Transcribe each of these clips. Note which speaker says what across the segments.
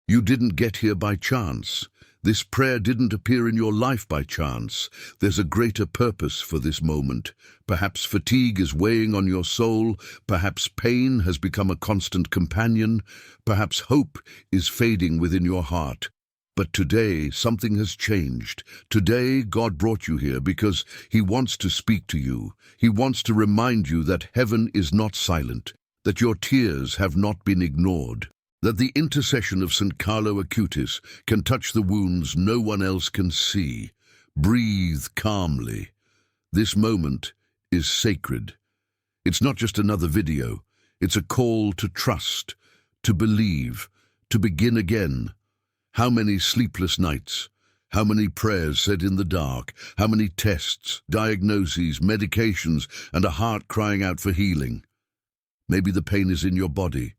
Speaker 1: You didn't get here by chance. This prayer didn't appear in your life by chance. There's a greater purpose for this moment. Perhaps fatigue is weighing on your soul. Perhaps pain has become a constant companion. Perhaps hope is fading within your heart. But today, something has changed. Today, God brought you here because He wants to speak to you. He wants to remind you that heaven is not silent, that your tears have not been ignored, that the intercession of Saint Carlo Acutis can touch the wounds no one else can see. Breathe calmly. This moment is sacred. It's not just another video. It's a call to trust, to believe, to begin again. How many sleepless nights? How many prayers said in the dark? How many tests, diagnoses, medications, and a heart crying out for healing? Maybe the pain is in your body.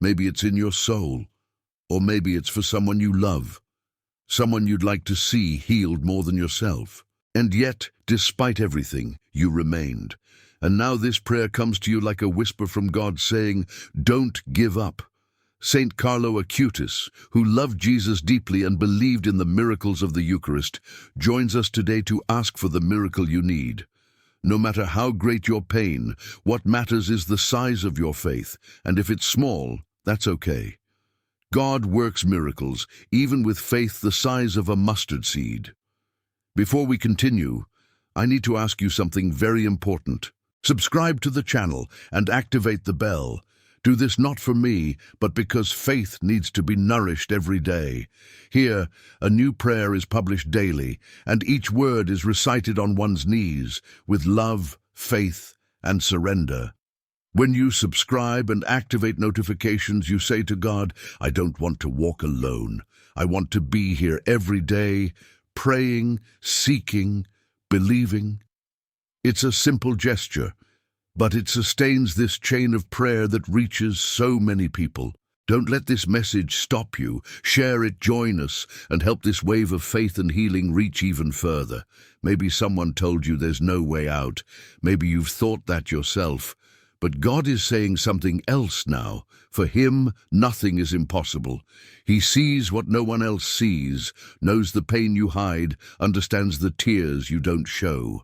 Speaker 1: Maybe it's in your soul. Or maybe it's for someone you love. Someone you'd like to see healed more than yourself. And yet, despite everything, you remained. And now this prayer comes to you like a whisper from God saying, don't give up. Saint Carlo Acutis, who loved Jesus deeply and believed in the miracles of the Eucharist, joins us today to ask for the miracle you need. No matter how great your pain, what matters is the size of your faith, and if it's small, that's okay. God works miracles, even with faith the size of a mustard seed. Before we continue, I need to ask you something very important. Subscribe to the channel and activate the bell. Do this not for me, but because faith needs to be nourished every day. Here, a new prayer is published daily, and each word is recited on one's knees, with love, faith, and surrender. When you subscribe and activate notifications, you say to God, I don't want to walk alone. I want to be here every day, praying, seeking, believing. It's a simple gesture, but it sustains this chain of prayer that reaches so many people. Don't let this message stop you. Share it, join us, and help this wave of faith and healing reach even further. Maybe someone told you there's no way out. Maybe you've thought that yourself. But God is saying something else now. For Him, nothing is impossible. He sees what no one else sees, knows the pain you hide, understands the tears you don't show.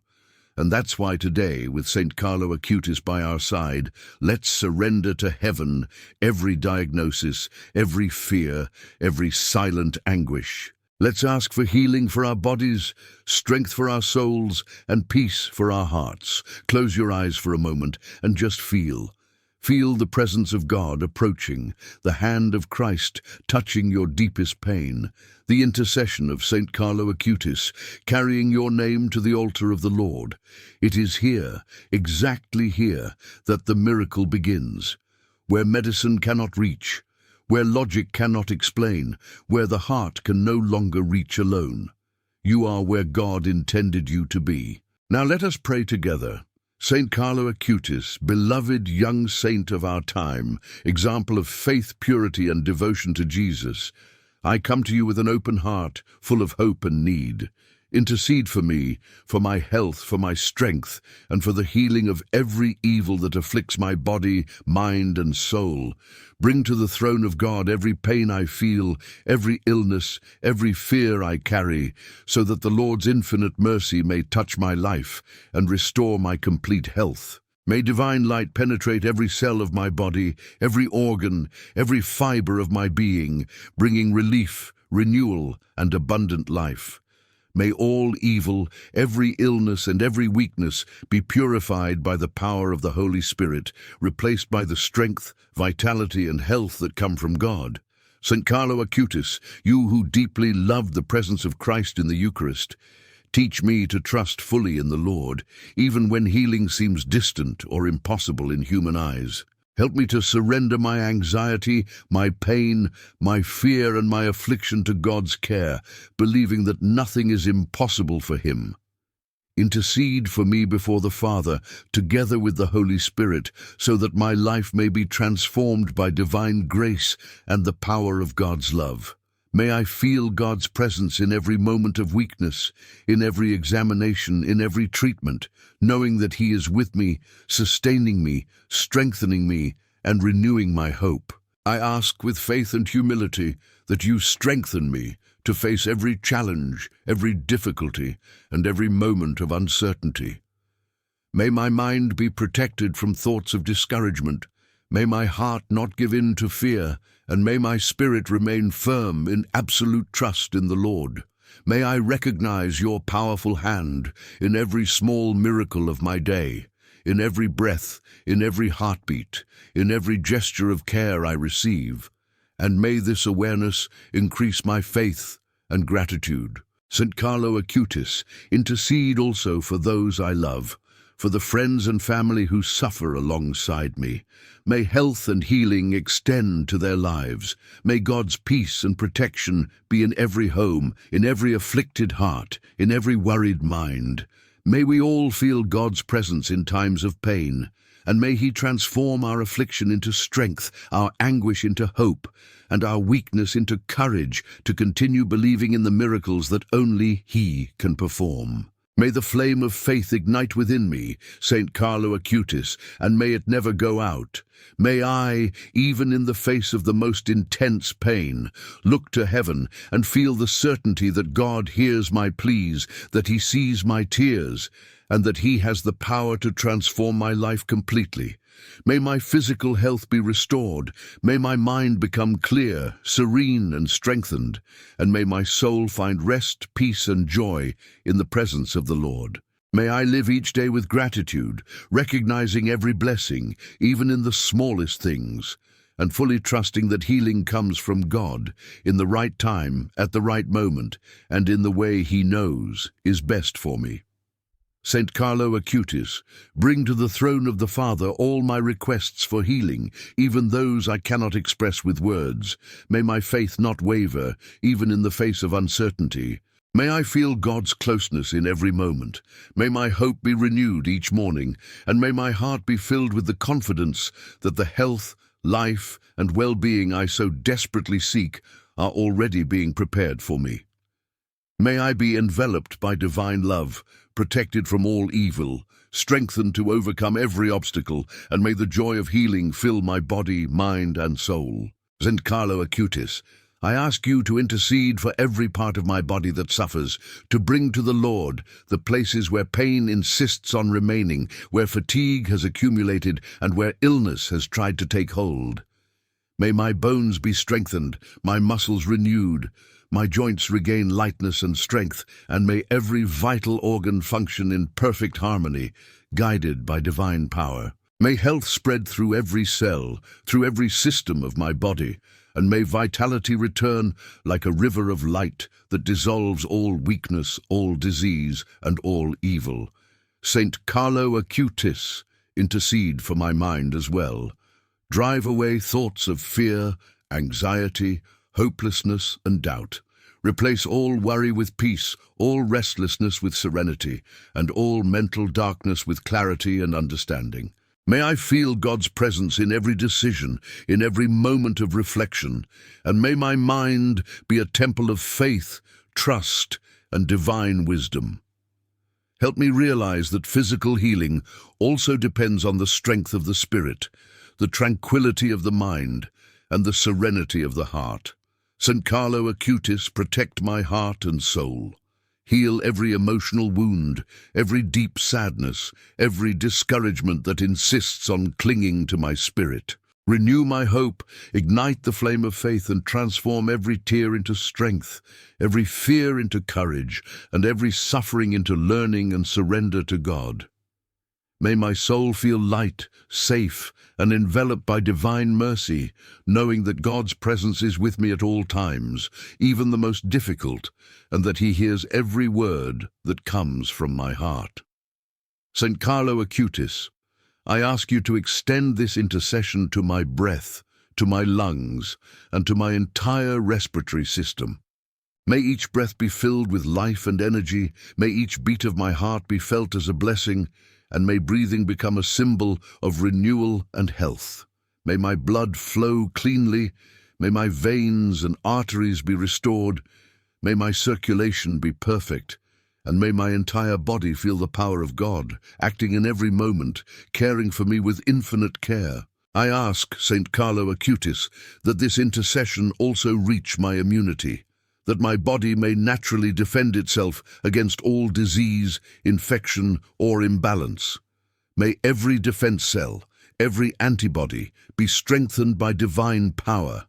Speaker 1: And that's why today, with Saint Carlo Acutis by our side, let's surrender to heaven every diagnosis, every fear, every silent anguish. Let's ask for healing for our bodies, strength for our souls, and peace for our hearts. Close your eyes for a moment and just feel. Feel the presence of God approaching, the hand of Christ touching your deepest pain, the intercession of Saint Carlo Acutis carrying your name to the altar of the Lord. It is here, exactly here, that the miracle begins, where medicine cannot reach, where logic cannot explain, where the heart can no longer reach alone. You are where God intended you to be. Now let us pray together. Saint Carlo Acutis, beloved young saint of our time, example of faith, purity, and devotion to Jesus, I come to you with an open heart, full of hope and need. Intercede for me, for my health, for my strength, and for the healing of every evil that afflicts my body, mind, and soul. Bring to the throne of God every pain I feel, every illness, every fear I carry, so that the Lord's infinite mercy may touch my life and restore my complete health. May divine light penetrate every cell of my body, every organ, every fiber of my being, bringing relief, renewal, and abundant life. May all evil, every illness and every weakness be purified by the power of the Holy Spirit, replaced by the strength, vitality, and health that come from God. Saint Carlo Acutis, you who deeply loved the presence of Christ in the Eucharist, teach me to trust fully in the Lord, even when healing seems distant or impossible in human eyes. Help me to surrender my anxiety, my pain, my fear, and my affliction to God's care, believing that nothing is impossible for Him. Intercede for me before the Father, together with the Holy Spirit, so that my life may be transformed by divine grace and the power of God's love. May I feel God's presence in every moment of weakness, in every examination, in every treatment, knowing that He is with me, sustaining me, strengthening me, and renewing my hope. I ask with faith and humility that you strengthen me to face every challenge, every difficulty, and every moment of uncertainty. May my mind be protected from thoughts of discouragement. May my heart not give in to fear, and may my spirit remain firm in absolute trust in the Lord. May I recognize your powerful hand in every small miracle of my day, in every breath, in every heartbeat, in every gesture of care I receive. And may this awareness increase my faith and gratitude. Saint Carlo Acutis, intercede also for those I love, for the friends and family who suffer alongside me. May health and healing extend to their lives. May God's peace and protection be in every home, in every afflicted heart, in every worried mind. May we all feel God's presence in times of pain, and may He transform our affliction into strength, our anguish into hope, and our weakness into courage to continue believing in the miracles that only He can perform. May the flame of faith ignite within me, Saint Carlo Acutis, and may it never go out. May I, even in the face of the most intense pain, look to heaven and feel the certainty that God hears my pleas, that He sees my tears, and that He has the power to transform my life completely. May my physical health be restored, may my mind become clear, serene and strengthened, and may my soul find rest, peace and joy in the presence of the Lord. May I live each day with gratitude, recognizing every blessing, even in the smallest things, and fully trusting that healing comes from God, in the right time, at the right moment, and in the way He knows is best for me. Saint Carlo Acutis, bring to the throne of the Father all my requests for healing, even those I cannot express with words. May my faith not waver, even in the face of uncertainty. May I feel God's closeness in every moment. May my hope be renewed each morning, and may my heart be filled with the confidence that the health, life, and well-being I so desperately seek are already being prepared for me. May I be enveloped by divine love, protected from all evil, strengthened to overcome every obstacle, and may the joy of healing fill my body, mind, and soul. Saint Carlo Acutis, I ask you to intercede for every part of my body that suffers, to bring to the Lord the places where pain insists on remaining, where fatigue has accumulated, and where illness has tried to take hold. May my bones be strengthened, my muscles renewed, my joints regain lightness and strength, and may every vital organ function in perfect harmony, guided by divine power. May health spread through every cell, through every system of my body, and may vitality return like a river of light that dissolves all weakness, all disease, and all evil. Saint Carlo Acutis, intercede for my mind as well. Drive away thoughts of fear, anxiety, hopelessness, and doubt. Replace all worry with peace, all restlessness with serenity, and all mental darkness with clarity and understanding. May I feel God's presence in every decision, in every moment of reflection, and may my mind be a temple of faith, trust, and divine wisdom. Help me realize that physical healing also depends on the strength of the spirit, the tranquility of the mind, and the serenity of the heart. Saint Carlo Acutis, protect my heart and soul. Heal every emotional wound, every deep sadness, every discouragement that insists on clinging to my spirit. Renew my hope, ignite the flame of faith, and transform every tear into strength, every fear into courage, and every suffering into learning and surrender to God. May my soul feel light, safe, and enveloped by divine mercy, knowing that God's presence is with me at all times, even the most difficult, and that He hears every word that comes from my heart. Saint Carlo Acutis, I ask you to extend this intercession to my breath, to my lungs, and to my entire respiratory system. May each breath be filled with life and energy, may each beat of my heart be felt as a blessing, and may breathing become a symbol of renewal and health. May my blood flow cleanly, may my veins and arteries be restored, may my circulation be perfect, and may my entire body feel the power of God, acting in every moment, caring for me with infinite care. I ask, Saint Carlo Acutis, that this intercession also reach my immunity, that my body may naturally defend itself against all disease, infection, or imbalance. May every defense cell, every antibody, be strengthened by divine power.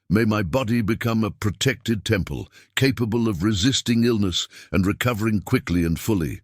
Speaker 1: May my body become a protected temple, capable of resisting illness and recovering quickly and fully.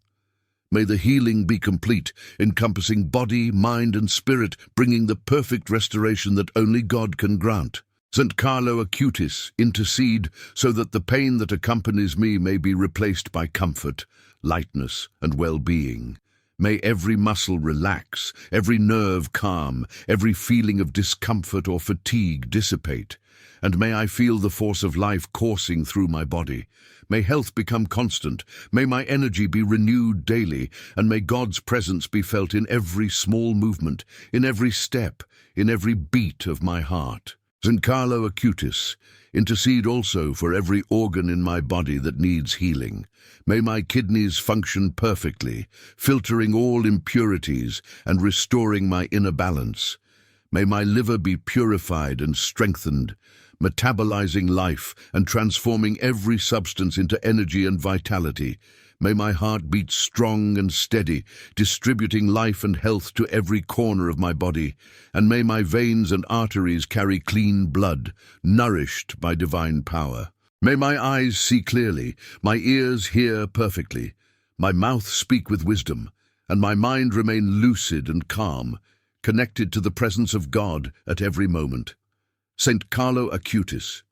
Speaker 1: May the healing be complete, encompassing body, mind, and spirit, bringing the perfect restoration that only God can grant. Saint Carlo Acutis, intercede so that the pain that accompanies me may be replaced by comfort, lightness, and well-being. May every muscle relax, every nerve calm, every feeling of discomfort or fatigue dissipate, and may I feel the force of life coursing through my body. May health become constant, may my energy be renewed daily, and may God's presence be felt in every small movement, in every step, in every beat of my heart. Saint Carlo Acutis, intercede also for every organ in my body that needs healing. May my kidneys function perfectly, filtering all impurities and restoring my inner balance. May my liver be purified and strengthened, metabolizing life and transforming every substance into energy and vitality. May my heart beat strong and steady, distributing life and health to every corner of my body, and may my veins and arteries carry clean blood, nourished by divine power. May my eyes see clearly, my ears hear perfectly, my mouth speak with wisdom, and my mind remain lucid and calm, connected to the presence of God at every moment. Saint Carlo Acutis,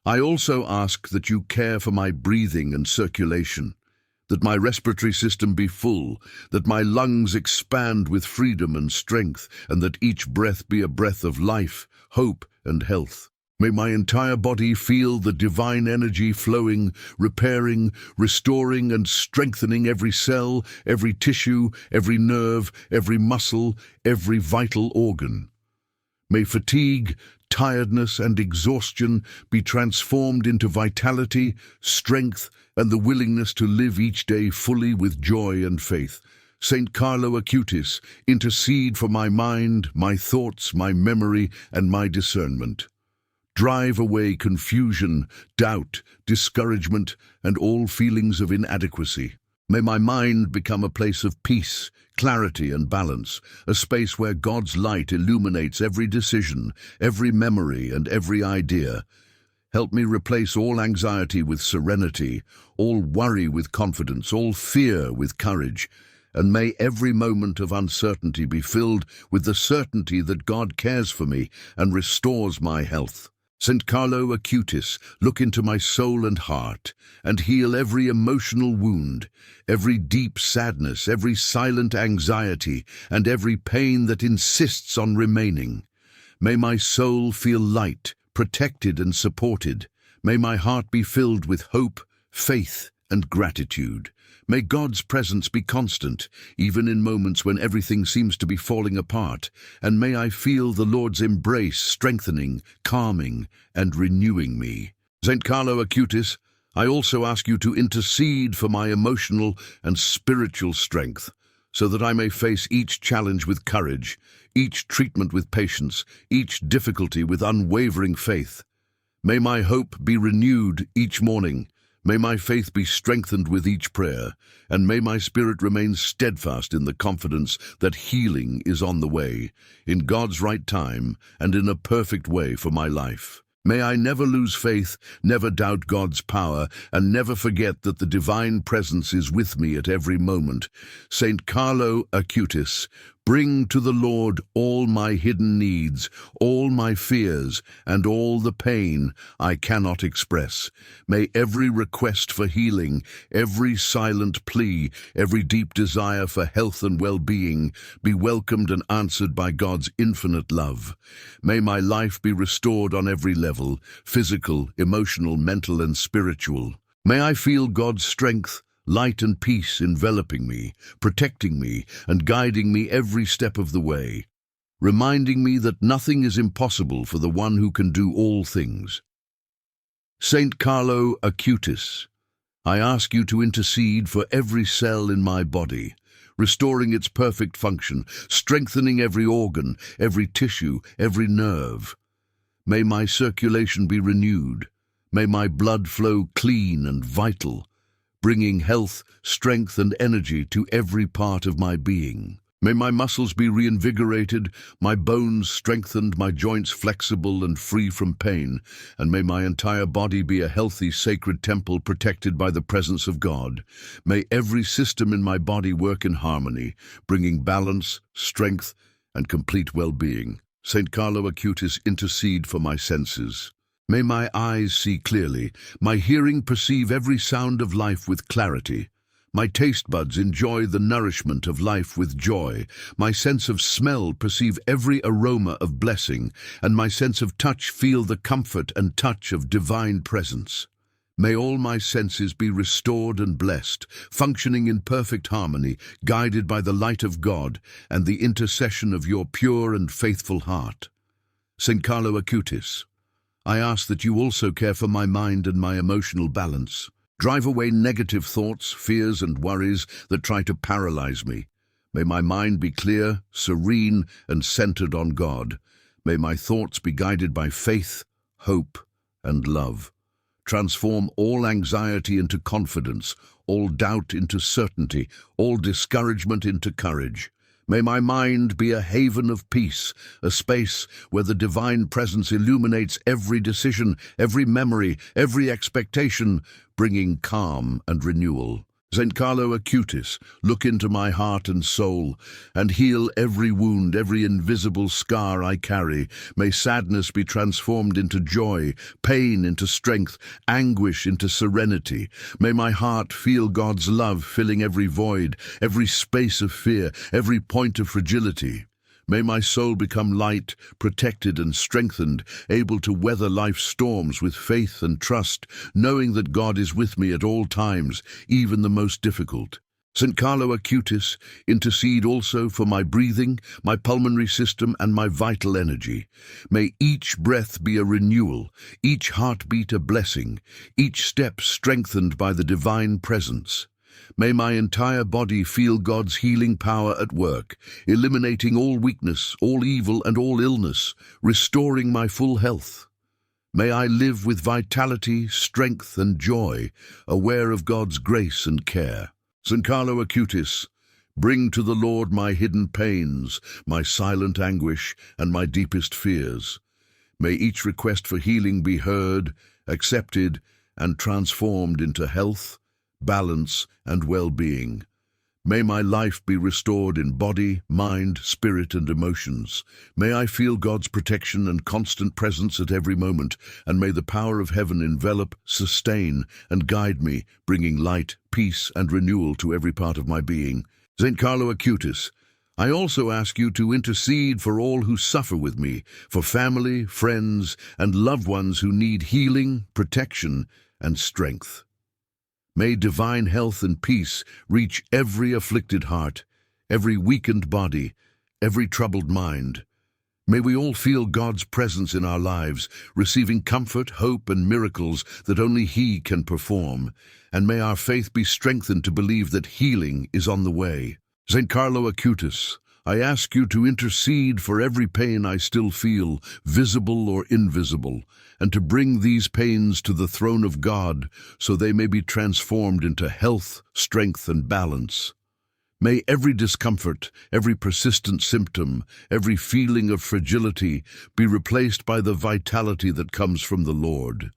Speaker 1: I also ask that you care for my breathing and circulation, that my respiratory system be full, that my lungs expand with freedom and strength, and that each breath be a breath of life, hope, and health. May my entire body feel the divine energy flowing, repairing, restoring, and strengthening every cell, every tissue, every nerve, every muscle, every vital organ. May fatigue, tiredness, and exhaustion be transformed into vitality, strength, and the willingness to live each day fully with joy and faith. Saint Carlo Acutis, intercede for my mind, my thoughts, my memory, and my discernment. Drive away confusion, doubt, discouragement, and all feelings of inadequacy. May my mind become a place of peace, clarity, and balance, a space where God's light illuminates every decision, every memory, and every idea. Help me replace all anxiety with serenity, all worry with confidence, all fear with courage, and may every moment of uncertainty be filled with the certainty that God cares for me and restores my health. Saint Carlo Acutis, look into my soul and heart, and heal every emotional wound, every deep sadness, every silent anxiety, and every pain that insists on remaining. May my soul feel light, protected and supported. May my heart be filled with hope, faith, and gratitude. May God's presence be constant, even in moments when everything seems to be falling apart, and may I feel the Lord's embrace strengthening, calming, and renewing me. Saint Carlo Acutis, I also ask you to intercede for my emotional and spiritual strength, so that I may face each challenge with courage, each treatment with patience, each difficulty with unwavering faith. May my hope be renewed each morning. May my faith be strengthened with each prayer, and may my spirit remain steadfast in the confidence that healing is on the way, in God's right time, and in a perfect way for my life. May I never lose faith, never doubt God's power, and never forget that the divine presence is with me at every moment. Saint Carlo Acutis, bring to the Lord all my hidden needs, all my fears, and all the pain I cannot express. May every request for healing, every silent plea, every deep desire for health and well-being be welcomed and answered by God's infinite love. May my life be restored on every level, physical, emotional, mental, and spiritual. May I feel God's strength, light and peace enveloping me, protecting me, and guiding me every step of the way, reminding me that nothing is impossible for the one who can do all things. Saint Carlo Acutis, I ask you to intercede for every cell in my body, restoring its perfect function, strengthening every organ, every tissue, every nerve. May my circulation be renewed. May my blood flow clean and vital, bringing health, strength, and energy to every part of my being. May my muscles be reinvigorated, my bones strengthened, my joints flexible and free from pain, and may my entire body be a healthy, sacred temple protected by the presence of God. May every system in my body work in harmony, bringing balance, strength, and complete well-being. Saint Carlo Acutis, intercede for my senses. May my eyes see clearly, my hearing perceive every sound of life with clarity, my taste buds enjoy the nourishment of life with joy, my sense of smell perceive every aroma of blessing, and my sense of touch feel the comfort and touch of divine presence. May all my senses be restored and blessed, functioning in perfect harmony, guided by the light of God and the intercession of your pure and faithful heart. Saint Carlo Acutis, I ask that you also care for my mind and my emotional balance. Drive away negative thoughts, fears, and worries that try to paralyze me. May my mind be clear, serene, and centered on God. May my thoughts be guided by faith, hope, and love. Transform all anxiety into confidence, all doubt into certainty, all discouragement into courage. May my mind be a haven of peace, a space where the divine presence illuminates every decision, every memory, every expectation, bringing calm and renewal. Saint Carlo Acutis, look into my heart and soul and heal every wound, every invisible scar I carry. May sadness be transformed into joy, pain into strength, anguish into serenity. May my heart feel God's love filling every void, every space of fear, every point of fragility. May my soul become light, protected and strengthened, able to weather life's storms with faith and trust, knowing that God is with me at all times, even the most difficult. Saint Carlo Acutis, intercede also for my breathing, my pulmonary system, and my vital energy. May each breath be a renewal, each heartbeat a blessing, each step strengthened by the divine presence. May my entire body feel God's healing power at work, eliminating all weakness, all evil, and all illness, restoring my full health. May I live with vitality, strength, and joy, aware of God's grace and care. Saint Carlo Acutis, bring to the Lord my hidden pains, my silent anguish, and my deepest fears. May each request for healing be heard, accepted, and transformed into health, balance, and well-being. May my life be restored in body, mind, spirit, and emotions. May I feel God's protection and constant presence at every moment, and may the power of heaven envelop, sustain, and guide me, bringing light, peace, and renewal to every part of my being. Saint Carlo Acutis, I also ask you to intercede for all who suffer with me, for family, friends, and loved ones who need healing, protection, and strength. May divine health and peace reach every afflicted heart, every weakened body, every troubled mind. May we all feel God's presence in our lives, receiving comfort, hope, and miracles that only He can perform. And may our faith be strengthened to believe that healing is on the way. Saint Carlo Acutis, I ask you to intercede for every pain I still feel, visible or invisible, and to bring these pains to the throne of God so they may be transformed into health, strength, and balance. May every discomfort, every persistent symptom, every feeling of fragility be replaced by the vitality that comes from the Lord.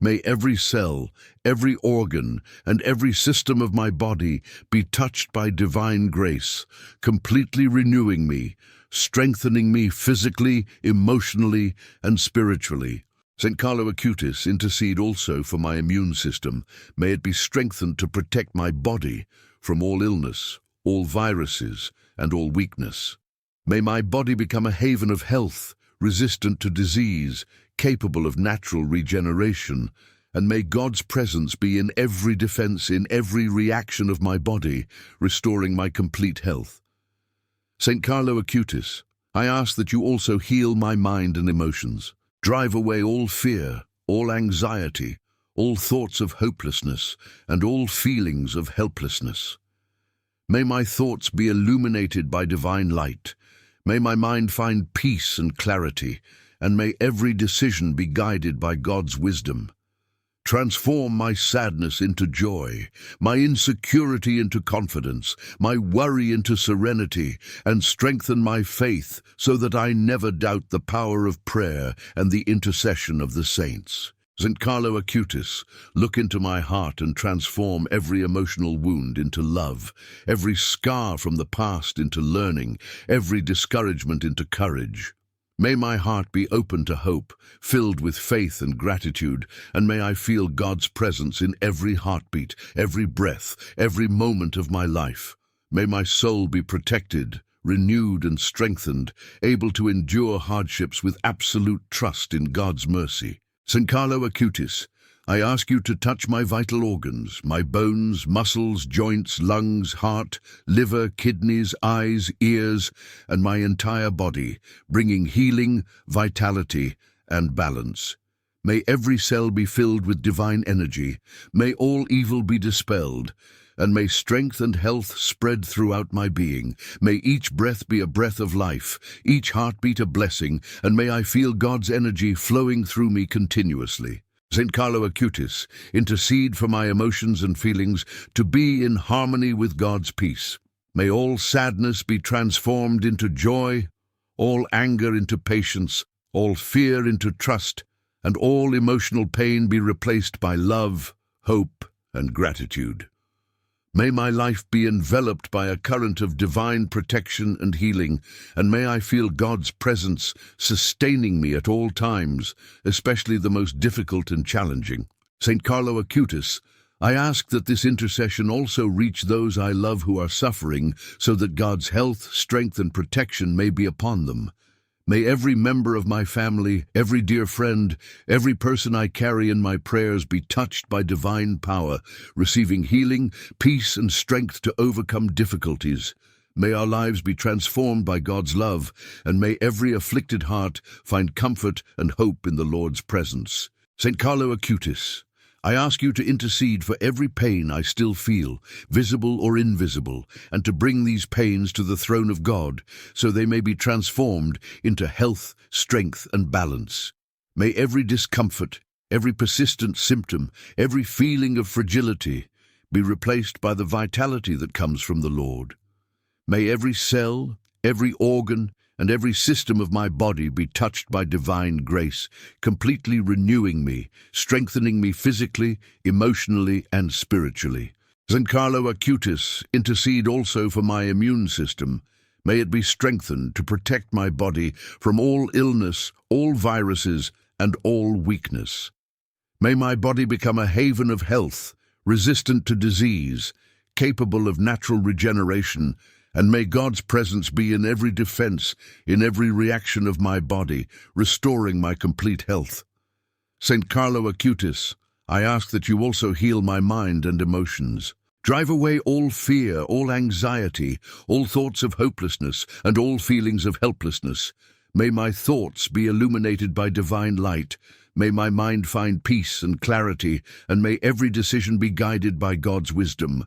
Speaker 1: May every cell, every organ, and every system of my body be touched by divine grace, completely renewing me, strengthening me physically, emotionally, and spiritually. Saint Carlo Acutis, intercede also for my immune system. May it be strengthened to protect my body from all illness, all viruses, and all weakness. May my body become a haven of health, resistant to disease, capable of natural regeneration, and may God's presence be in every defense, in every reaction of my body, restoring my complete health. Saint Carlo Acutis, I ask that you also heal my mind and emotions. Drive away all fear, all anxiety, all thoughts of hopelessness, and all feelings of helplessness. May my thoughts be illuminated by divine light. May my mind find peace and clarity, and may every decision be guided by God's wisdom. Transform my sadness into joy, my insecurity into confidence, my worry into serenity, and strengthen my faith so that I never doubt the power of prayer and the intercession of the saints. Saint Carlo Acutis, look into my heart and transform every emotional wound into love, every scar from the past into learning, every discouragement into courage. May my heart be open to hope, filled with faith and gratitude, and may I feel God's presence in every heartbeat, every breath, every moment of my life. May my soul be protected, renewed and strengthened, able to endure hardships with absolute trust in God's mercy. Saint Carlo Acutis, I ask you to touch my vital organs, my bones, muscles, joints, lungs, heart, liver, kidneys, eyes, ears, and my entire body, bringing healing, vitality, and balance. May every cell be filled with divine energy, may all evil be dispelled, and may strength and health spread throughout my being. May each breath be a breath of life, each heartbeat a blessing, and may I feel God's energy flowing through me continuously. Saint Carlo Acutis, intercede for my emotions and feelings to be in harmony with God's peace. May all sadness be transformed into joy, all anger into patience, all fear into trust, and all emotional pain be replaced by love, hope, and gratitude. May my life be enveloped by a current of divine protection and healing, and may I feel God's presence sustaining me at all times, especially the most difficult and challenging. Saint Carlo Acutis, I ask that this intercession also reach those I love who are suffering, so that God's health, strength, and protection may be upon them. May every member of my family, every dear friend, every person I carry in my prayers be touched by divine power, receiving healing, peace, and strength to overcome difficulties. May our lives be transformed by God's love, and may every afflicted heart find comfort and hope in the Lord's presence. Saint Carlo Acutis, I ask you to intercede for every pain I still feel, visible or invisible, and to bring these pains to the throne of God, so they may be transformed into health, strength, and balance. May every discomfort, every persistent symptom, every feeling of fragility be replaced by the vitality that comes from the Lord. May every cell, every organ, and every system of my body be touched by divine grace, completely renewing me, strengthening me physically, emotionally, and spiritually. Saint Carlo Acutis, intercede also for my immune system. May it be strengthened to protect my body from all illness, all viruses, and all weakness. May my body become a haven of health, resistant to disease, capable of natural regeneration, and may God's presence be in every defense, in every reaction of my body, restoring my complete health. Saint Carlo Acutis, I ask that you also heal my mind and emotions. Drive away all fear, all anxiety, all thoughts of hopelessness, and all feelings of helplessness. May my thoughts be illuminated by divine light. May my mind find peace and clarity, and may every decision be guided by God's wisdom.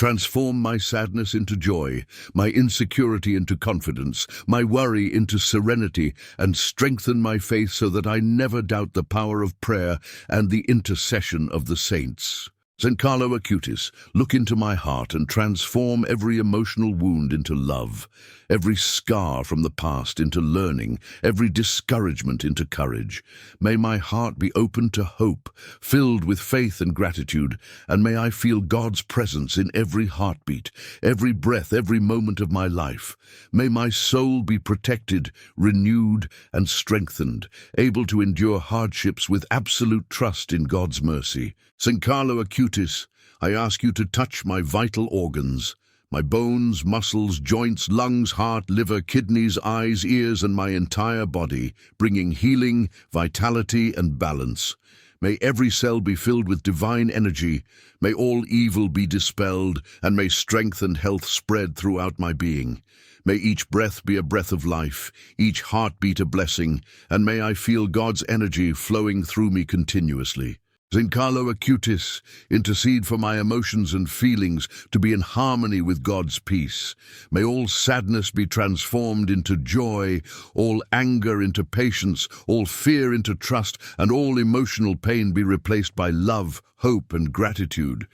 Speaker 1: Transform my sadness into joy, my insecurity into confidence, my worry into serenity, and strengthen my faith so that I never doubt the power of prayer and the intercession of the saints. Saint Carlo Acutis, look into my heart and transform every emotional wound into love, every scar from the past into learning, every discouragement into courage. May my heart be open to hope, filled with faith and gratitude, and may I feel God's presence in every heartbeat, every breath, every moment of my life. May my soul be protected, renewed, and strengthened, able to endure hardships with absolute trust in God's mercy. Saint Carlo Acutis, I ask you to touch my vital organs, my bones, muscles, joints, lungs, heart, liver, kidneys, eyes, ears, and my entire body, bringing healing, vitality, and balance. May every cell be filled with divine energy, may all evil be dispelled, and may strength and health spread throughout my being. May each breath be a breath of life, each heartbeat a blessing, and may I feel God's energy flowing through me continuously. Saint Carlo Acutis, intercede for my emotions and feelings to be in harmony with God's peace. May all sadness be transformed into joy, all anger into patience, all fear into trust, and all emotional pain be replaced by love, hope, and gratitude.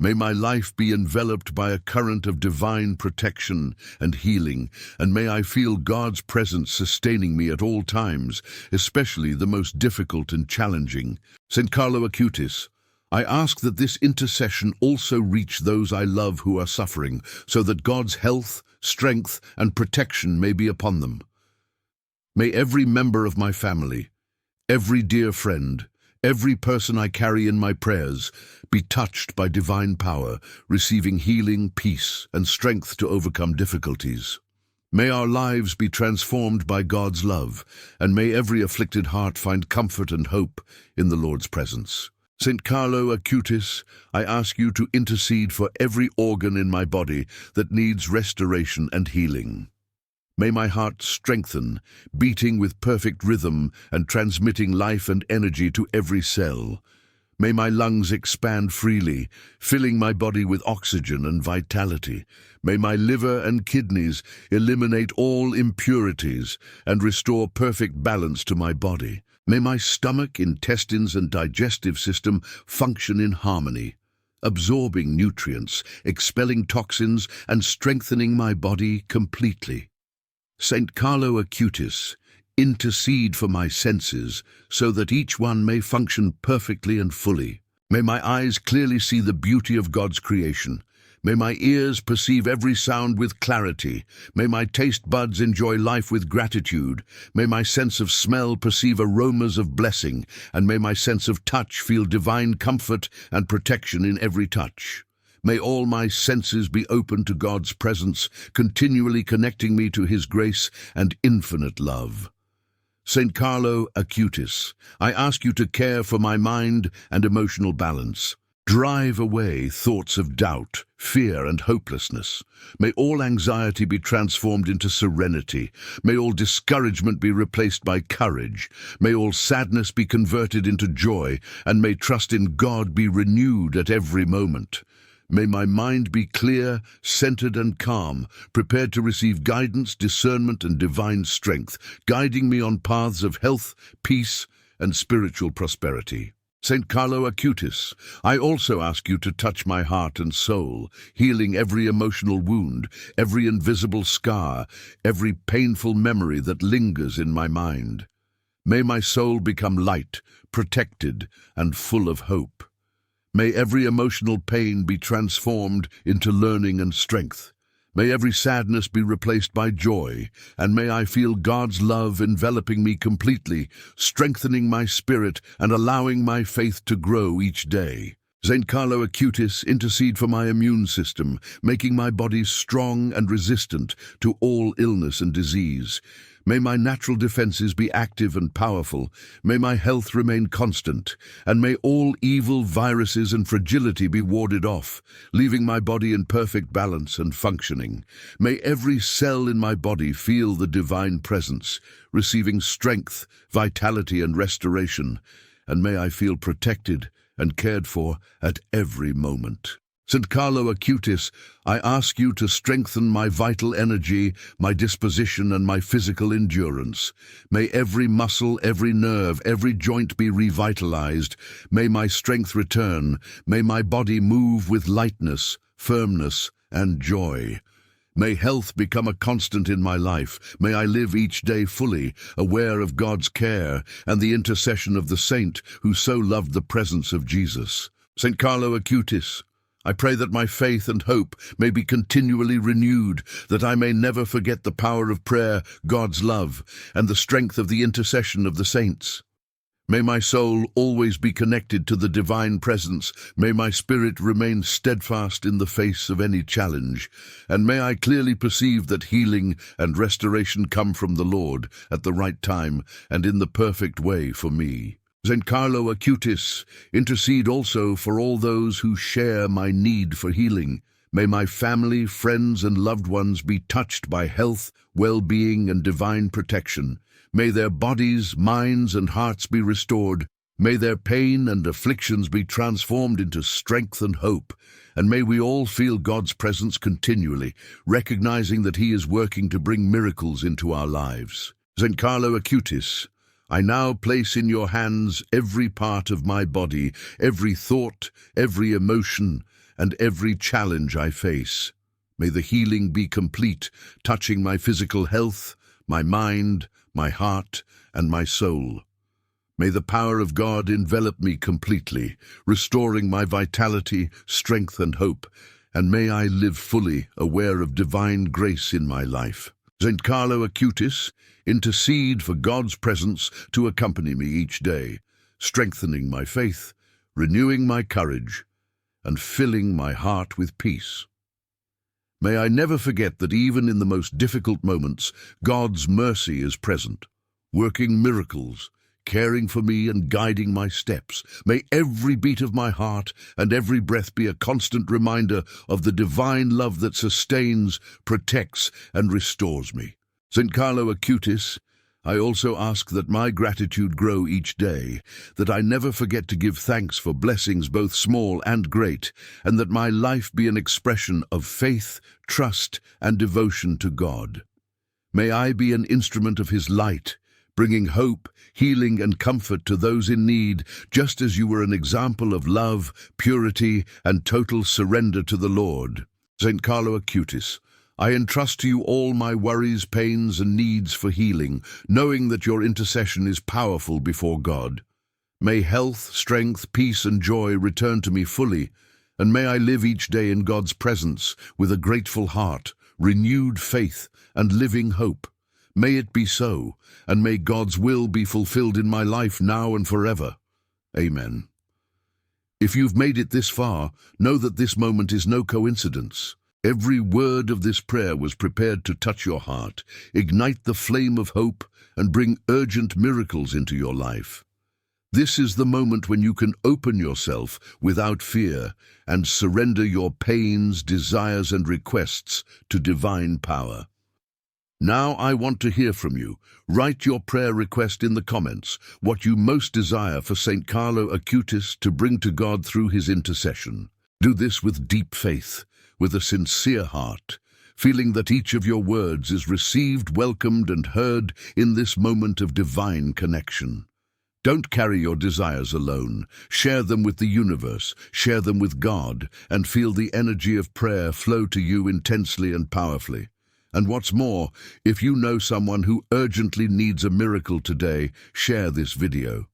Speaker 1: May my life be enveloped by a current of divine protection and healing, and may I feel God's presence sustaining me at all times, especially the most difficult and challenging. Saint Carlo Acutis, I ask that this intercession also reach those I love who are suffering, so that God's health, strength, and protection may be upon them. May every member of my family, every dear friend, every person I carry in my prayers be touched by divine power, receiving healing, peace, and strength to overcome difficulties. May our lives be transformed by God's love, and may every afflicted heart find comfort and hope in the Lord's presence. Saint Carlo Acutis, I ask you to intercede for every organ in my body that needs restoration and healing. May my heart strengthen, beating with perfect rhythm and transmitting life and energy to every cell. May my lungs expand freely, filling my body with oxygen and vitality. May my liver and kidneys eliminate all impurities and restore perfect balance to my body. May my stomach, intestines, and digestive system function in harmony, absorbing nutrients, expelling toxins, and strengthening my body completely. Saint Carlo Acutis, intercede for my senses so that each one may function perfectly and fully. May my eyes clearly see the beauty of God's creation. May my ears perceive every sound with clarity. May my taste buds enjoy life with gratitude. May my sense of smell perceive aromas of blessing, and may my sense of touch feel divine comfort and protection in every touch. May all my senses be open to God's presence, continually connecting me to His grace and infinite love. Saint Carlo Acutis, I ask you to care for my mind and emotional balance. Drive away thoughts of doubt, fear, and hopelessness. May all anxiety be transformed into serenity. May all discouragement be replaced by courage. May all sadness be converted into joy, and may trust in God be renewed at every moment. May my mind be clear, centered, and calm, prepared to receive guidance, discernment, and divine strength, guiding me on paths of health, peace, and spiritual prosperity. Saint Carlo Acutis, I also ask you to touch my heart and soul, healing every emotional wound, every invisible scar, every painful memory that lingers in my mind. May my soul become light, protected, and full of hope. May every emotional pain be transformed into learning and strength. May every sadness be replaced by joy, and may I feel God's love enveloping me completely, strengthening my spirit and allowing my faith to grow each day. Saint Carlo Acutis, intercede for my immune system, making my body strong and resistant to all illness and disease. May my natural defenses be active and powerful. May my health remain constant, and may all evil viruses and fragility be warded off, leaving my body in perfect balance and functioning. May every cell in my body feel the divine presence, receiving strength, vitality, and restoration, and may I feel protected and cared for at every moment. Saint Carlo Acutis, I ask you to strengthen my vital energy, my disposition, and my physical endurance. May every muscle, every nerve, every joint be revitalized. May my strength return. May my body move with lightness, firmness, and joy. May health become a constant in my life. May I live each day fully, aware of God's care and the intercession of the saint who so loved the presence of Jesus. Saint Carlo Acutis, I pray that my faith and hope may be continually renewed, that I may never forget the power of prayer, God's love, and the strength of the intercession of the saints. May my soul always be connected to the divine presence. May my spirit remain steadfast in the face of any challenge. And may I clearly perceive that healing and restoration come from the Lord at the right time and in the perfect way for me. Saint Carlo Acutis, intercede also for all those who share my need for healing. May my family, friends, and loved ones be touched by health, well-being, and divine protection. May their bodies, minds, and hearts be restored. May their pain and afflictions be transformed into strength and hope, and may we all feel God's presence continually, recognizing that He is working to bring miracles into our lives. Saint Carlo Acutis, I now place in your hands every part of my body, every thought, every emotion, and every challenge I face. May the healing be complete, touching my physical health, my mind, my heart, and my soul. May the power of God envelop me completely, restoring my vitality, strength, and hope, and may I live fully aware of divine grace in my life. Saint Carlo Acutis, intercede for God's presence to accompany me each day, strengthening my faith, renewing my courage, and filling my heart with peace. May I never forget that even in the most difficult moments, God's mercy is present, working miracles, caring for me and guiding my steps. May every beat of my heart and every breath be a constant reminder of the divine love that sustains, protects, and restores me. Saint Carlo Acutis, I also ask that my gratitude grow each day, that I never forget to give thanks for blessings both small and great, and that my life be an expression of faith, trust, and devotion to God. May I be an instrument of His light, bringing hope, healing, and comfort to those in need, just as you were an example of love, purity, and total surrender to the Lord. Saint Carlo Acutis, I entrust to you all my worries, pains, and needs for healing, knowing that your intercession is powerful before God. May health, strength, peace, and joy return to me fully, and may I live each day in God's presence with a grateful heart, renewed faith, and living hope. May it be so, and may God's will be fulfilled in my life now and forever. Amen. If you've made it this far, know that this moment is no coincidence. Every word of this prayer was prepared to touch your heart, ignite the flame of hope, and bring urgent miracles into your life. This is the moment when you can open yourself without fear and surrender your pains, desires, and requests to divine power. Now I want to hear from you. Write your prayer request in the comments, what you most desire for Saint Carlo Acutis to bring to God through his intercession. Do this with deep faith, with a sincere heart, feeling that each of your words is received, welcomed, and heard in this moment of divine connection. Don't carry your desires alone. Share them with the universe, share them with God, and feel the energy of prayer flow to you intensely and powerfully. And what's more, if you know someone who urgently needs a miracle today, share this video.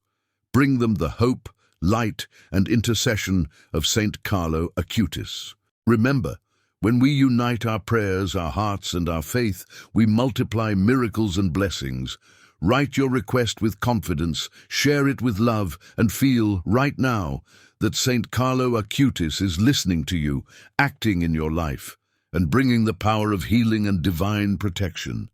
Speaker 1: Bring them the hope, light, and intercession of Saint Carlo Acutis. Remember, when we unite our prayers, our hearts, and our faith, we multiply miracles and blessings. Write your request with confidence, share it with love, and feel, right now, that Saint Carlo Acutis is listening to you, acting in your life, and bringing the power of healing and divine protection.